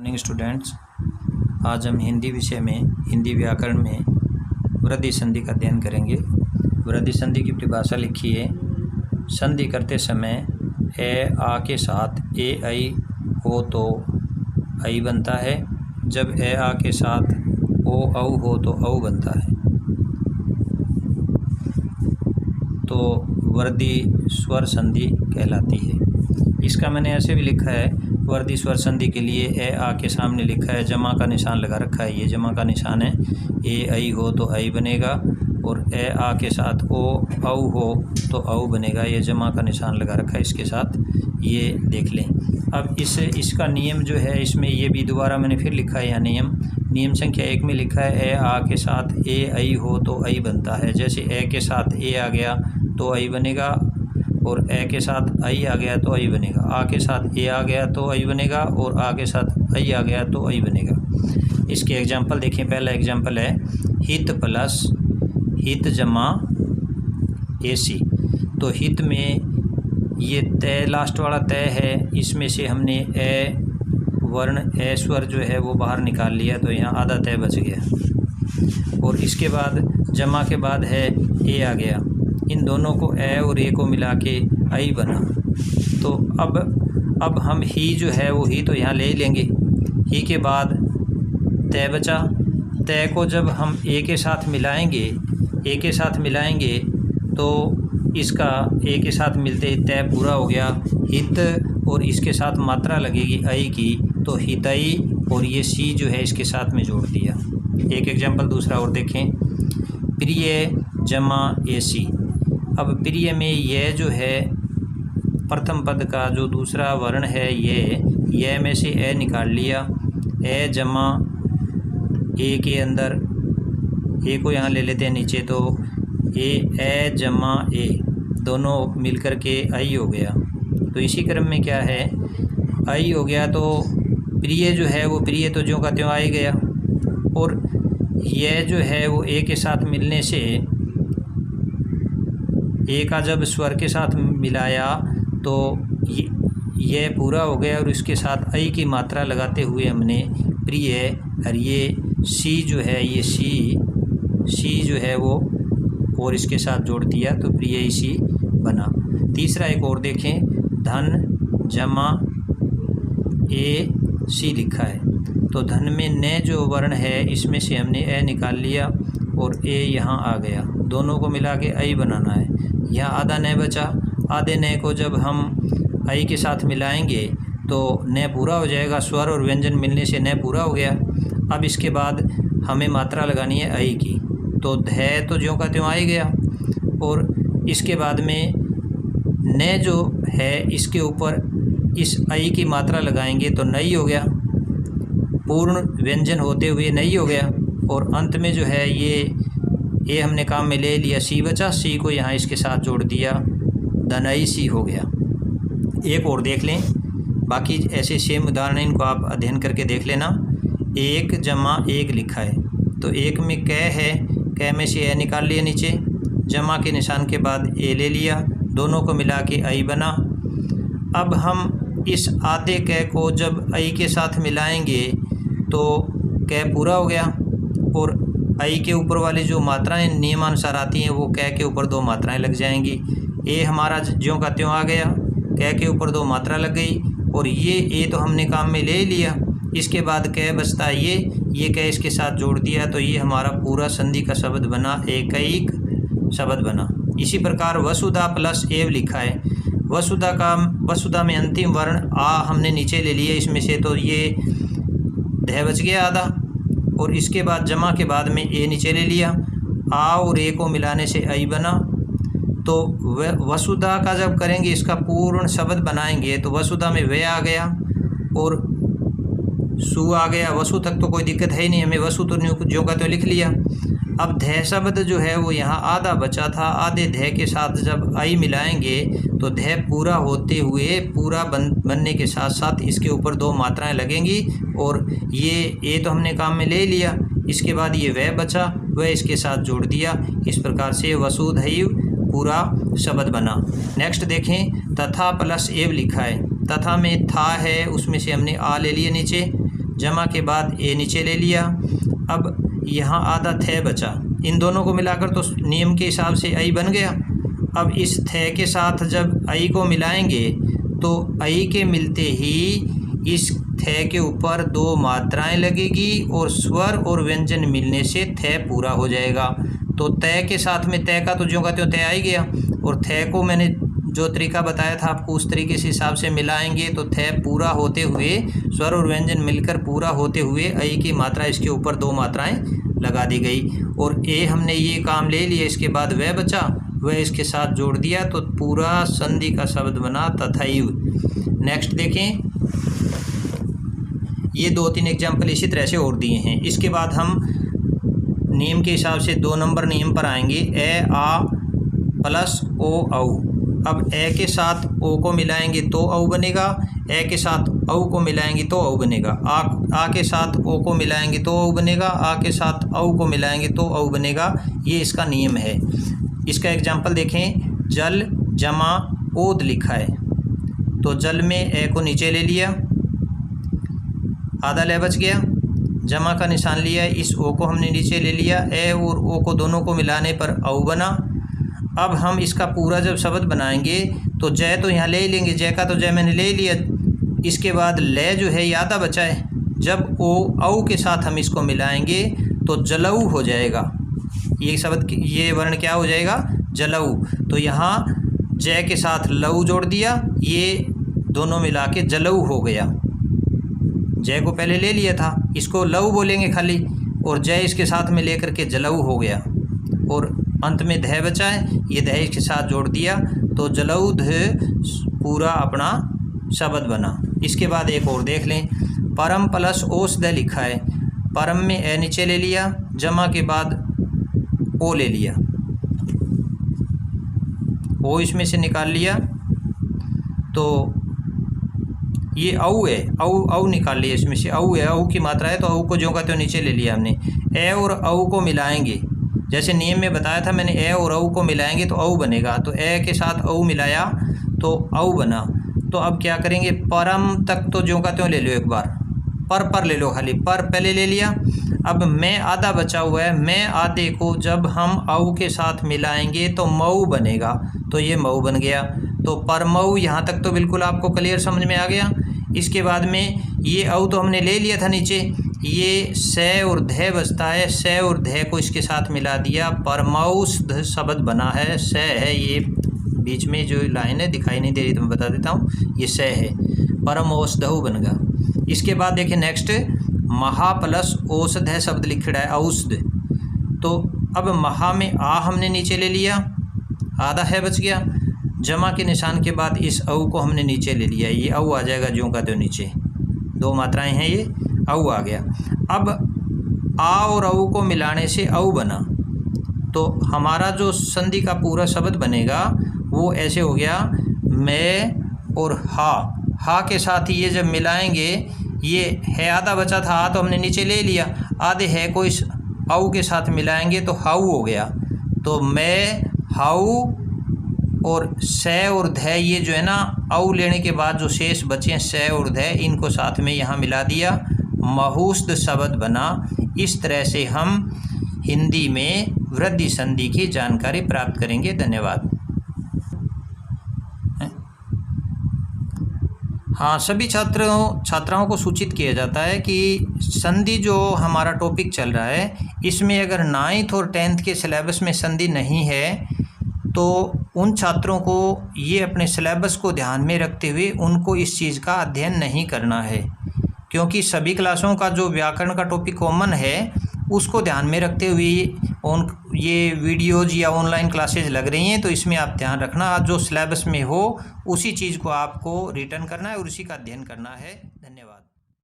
Morning students, आज हम हिंदी विषय में हिंदी व्याकरण में वृद्धि संधि का अध्ययन करेंगे। वृद्धि संधि की परिभाषा लिखी है। संधि करते समय ए आ के साथ ए आई हो तो आई बनता है। जब ए आ के साथ ओ औ हो तो औ बनता है। तो वृद्धि स्वर संधि कहलाती है। इसका मैंने ऐसे भी लिखा है, वृद्धि स्वर संधि के लिए ए आ के सामने लिखा है, जमा का निशान लगा रखा है। ये जमा का निशान है। ए आई हो तो आई बनेगा और ए आ के साथ ओ औ हो तो औ बनेगा। ये जमा का निशान लगा रखा है इसके साथ, ये देख लें। अब इसका नियम जो है, इसमें ये भी दोबारा मैंने फिर लिखा है। यहाँ नियम संख्या 1 में लिखा है, ए आ के साथ ए आई हो तो आई बनता है। जैसे ए के साथ ए आ गया तो आई बनेगा और ए के साथ आई आ गया तो आई बनेगा। आ के साथ ए आ गया तो आई बनेगा और आ के साथ आई आ गया तो आई बनेगा। इसके एग्जाम्पल देखें। पहला एग्जाम्पल है हित प्लस हित जमा ए सी। तो हित में ये तय लास्ट वाला तय है, इसमें से हमने ए वर्ण ए स्वर जो है वो बाहर निकाल लिया, तो यहाँ आधा तय बच गया। और इसके बाद जमा के बाद है ए आ गया। इन दोनों को ए और ए को मिला के आई बना। तो अब हम ही जो है वो ही तो यहाँ ले लेंगे। ही के बाद तय बचा। तय को जब हम ए के साथ मिलाएंगे तो इसका ए के साथ मिलते ही तय पूरा हो गया। हित और इसके साथ मात्रा लगेगी आई की, तो हितई, और ये सी जो है इसके साथ में जोड़ दिया। एक एग्जाम्पल दूसरा और देखें। प्रिय जमा ए सी। अब प्रिय में ये जो है प्रथम पद का जो दूसरा वर्ण है, ये में से ए निकाल लिया। ए जमा ए के अंदर ए को यहाँ ले लेते हैं नीचे, तो ए जमा ए दोनों मिलकर के आई हो गया। तो इसी क्रम में क्या है, आई हो गया तो प्रिय जो है वो प्रिय तो ज्यों का त्यों आ ही गया। और ये जो है वो ए के साथ मिलने से ए का जब स्वर के साथ मिलाया तो ये पूरा हो गया और इसके साथ आई की मात्रा लगाते हुए हमने प्रिय, और ये सी जो है, ये सी जो है वो और इसके साथ जोड़ दिया तो प्रिय सी बना। तीसरा एक और देखें, धन जमा ए सी लिखा है। तो धन में न जो वर्ण है इसमें से हमने ए निकाल लिया और ए यहाँ आ गया। दोनों को मिला के आई बनाना है। यहाँ आधा न बचा। आधे न को जब हम आई के साथ मिलाएंगे तो न पूरा हो जाएगा। स्वर और व्यंजन मिलने से न पूरा हो गया। अब इसके बाद हमें मात्रा लगानी है आई की, तो ध तो ज्यों का त्यों आ ही गया। और इसके बाद में न जो है इसके ऊपर इस आई की मात्रा लगाएंगे तो नई हो गया, पूर्ण व्यंजन होते हुए नई हो गया। और अंत में जो है ये हमने काम में ले लिया, सी बचा। सी को यहाँ इसके साथ जोड़ दिया, दनई सी हो गया। एक और देख लें, बाकी ऐसे सेम उदाहरण इनको आप अध्ययन करके देख लेना। एक जमा एक लिखा है, तो एक में कै है, कै में से ए निकाल लिया नीचे, जमा के निशान के बाद ए ले लिया, दोनों को मिला के आई बना। अब हम इस आधे कै को जब आई के साथ मिलाएंगे तो कै पूरा हो गया और आई के ऊपर वाली जो मात्राएं नियमानुसार आती हैं वो कै के ऊपर 2 मात्राएं लग जाएंगी। ए हमारा ज्यों का त्यों आ गया, कै के ऊपर 2 मात्रा लग गई और ये ए तो हमने काम में ले लिया। इसके बाद कै बचता है ये कै इसके साथ जोड़ दिया, तो ये हमारा पूरा संधि का शब्द बना, एकैक शब्द बना। इसी प्रकार वसुधा प्लस एव लिखा है। वसुधा में अंतिम वर्ण आ हमने नीचे ले लिया इसमें से, तो ये ध बच गया आधा। और इसके बाद जमा के बाद में ए नीचे ले लिया, आ और ए को मिलाने से आई बना। तो वसुधा का जब करेंगे, इसका पूर्ण शब्द बनाएंगे, तो वसुधा में वे आ गया और सु आ गया। वसु तक तो कोई दिक्कत है ही नहीं, हमें वसु तो ज्यों का तो लिख लिया। अब ध शब्द जो है वो यहाँ आधा बचा था। आधे ध के साथ जब आई मिलाएंगे तो ध पूरा होते हुए पूरा बनने के साथ साथ इसके ऊपर 2 मात्राएं लगेंगी और ये ए तो हमने काम में ले लिया। इसके बाद ये वह बचा, वह इसके साथ जोड़ दिया। इस प्रकार से वसुधैव पूरा शब्द बना। नेक्स्ट देखें, तथा प्लस एव लिखा है। तथा में था है, उसमें से हमने आ ले लिए नीचे, जमा के बाद ए नीचे ले लिया। अब यहाँ आधा थे बचा, इन दोनों को मिलाकर तो नियम के हिसाब से आई बन गया। अब इस थे के साथ जब आई को मिलाएंगे तो आई के मिलते ही इस थे के ऊपर दो मात्राएं लगेगी और स्वर और व्यंजन मिलने से थे पूरा हो जाएगा। तो तय के साथ में तय का तो ज्यों का त्यों तय आ ही गया, और थे को मैंने जो तरीका बताया था आपको उस तरीके से हिसाब से मिलाएंगे तो थे पूरा होते हुए स्वर और व्यंजन मिलकर पूरा होते हुए आई की मात्रा इसके ऊपर दो मात्राएं लगा दी गई। और ए हमने ये काम ले लिया, इसके बाद वह बचा, वह इसके साथ जोड़ दिया तो पूरा संधि का शब्द बना तथैव। नेक्स्ट देखें, ये 2-3 एग्जाम्पल इसी तरह से और दिए हैं। इसके बाद हम नियम के हिसाब से 2 नंबर नियम पर आएंगे। ए आ प्लस ओ औ। अब ए के साथ ओ को मिलाएंगे तो औ बनेगा, ए के साथ औ को मिलाएंगे तो औ बनेगा, आ के साथ ओ को मिलाएंगे तो औ बनेगा, आ के साथ औ को मिलाएंगे तो औ बनेगा। ये इसका नियम है। इसका एग्जाम्पल देखें, जल जमा ओद लिखा है तो जल में ए को नीचे ले लिया, आधा ले बच गया, जमा का निशान लिया, इस ओ को हमने नीचे ले लिया, ए और ओ को दोनों को मिलाने पर औ बना। अब हम इसका पूरा जब शब्द बनाएंगे तो जय तो यहाँ ले ही लेंगे, जय का तो जय मैंने ले लिया। इसके बाद ले जो है ये आधा बचा है, जब ओ औ के साथ हम इसको मिलाएंगे तो जलऊ हो जाएगा। ये शब्द ये वर्ण क्या हो जाएगा, जलऊ। तो यहाँ जय के साथ लऊ जोड़ दिया, ये दोनों मिला के जलऊ हो गया। जय को पहले ले लिया था, इसको लऊ बोलेंगे खाली, और जय इसके साथ में लेकर के जलऊ हो गया। और अंत में ध बचा है, ये ध इसके साथ जोड़ दिया तो जलऊ ध पूरा अपना शब्द बना। इसके बाद एक और देख लें, परम प्लस ओस द लिखा है, परम में ए नीचे ले लिया, जमा के बाद ओ ले लिया, ओ इसमें से निकाल लिया तो ये औ है, औ निकाल लिया, इसमें से औ है, औ की मात्रा है तो औ को ज्यों का त्यों नीचे ले लिया हमने। ए और औ को मिलाएंगे, जैसे नियम में बताया था मैंने, ए और औ को मिलाएंगे तो औ बनेगा, तो ए के साथ औ मिलाया तो औ बना। तो अब क्या करेंगे, परम तक तो ज्यों का त्यों ले लो, एक बार पर ले लो, खाली पर पहले ले लिया। अब मैं आधा बचा हुआ है, मैं आधे को जब हम औ के साथ मिलाएंगे तो मऊ बनेगा, तो ये मऊ बन गया। तो परमऊ यहाँ तक तो बिल्कुल आपको क्लियर समझ में आ गया। इसके बाद में ये औ तो हमने ले लिया था नीचे, ये से और ध बचता है, से और ध को इसके साथ मिला दिया, परमौस ध शब्द बना है। से है, ये बीच में जो लाइन है दिखाई नहीं दे रही तो मैं बता देता हूँ, ये से है, परम औषधु बन गया। इसके बाद देखिए नेक्स्ट, महा प्लस औषध शब्द लिखा है औषध। तो अब महा में आ हमने नीचे ले लिया, आधा है बच गया, जमा के निशान के बाद इस औ को हमने नीचे ले लिया, ये औ आ जाएगा ज्यों का त्यों नीचे, दो मात्राएं हैं, ये औ आ गया। अब आ और औ को मिलाने से औ बना, तो हमारा जो संधि का पूरा शब्द बनेगा वो ऐसे हो गया, मैं और हा के साथ ये जब मिलाएंगे, ये है आधा बचा था, आ तो हमने नीचे ले लिया, आधे है को इस औ के साथ मिलाएंगे तो हाउ हो गया। तो मैं हाउ और से और ध, ये जो है ना औ लेने के बाद जो शेष बचे हैं से और ध, इनको साथ में यहाँ मिला दिया, महुस्द शब्द बना। इस तरह से हम हिंदी में वृद्धि संधि की जानकारी प्राप्त करेंगे। धन्यवाद। हाँ, सभी छात्राओं को सूचित किया जाता है कि संधि जो हमारा टॉपिक चल रहा है, इसमें अगर 9th और 10th के सिलेबस में संधि नहीं है तो उन छात्रों को ये अपने सिलेबस को ध्यान में रखते हुए उनको इस चीज़ का अध्ययन नहीं करना है, क्योंकि सभी क्लासों का जो व्याकरण का टॉपिक कॉमन है उसको ध्यान में रखते हुए ये वीडियोज़ या ऑनलाइन क्लासेज लग रही हैं। तो इसमें आप ध्यान रखना, जो सिलेबस में हो उसी चीज़ को आपको रिटर्न करना है और उसी का अध्ययन करना है। धन्यवाद।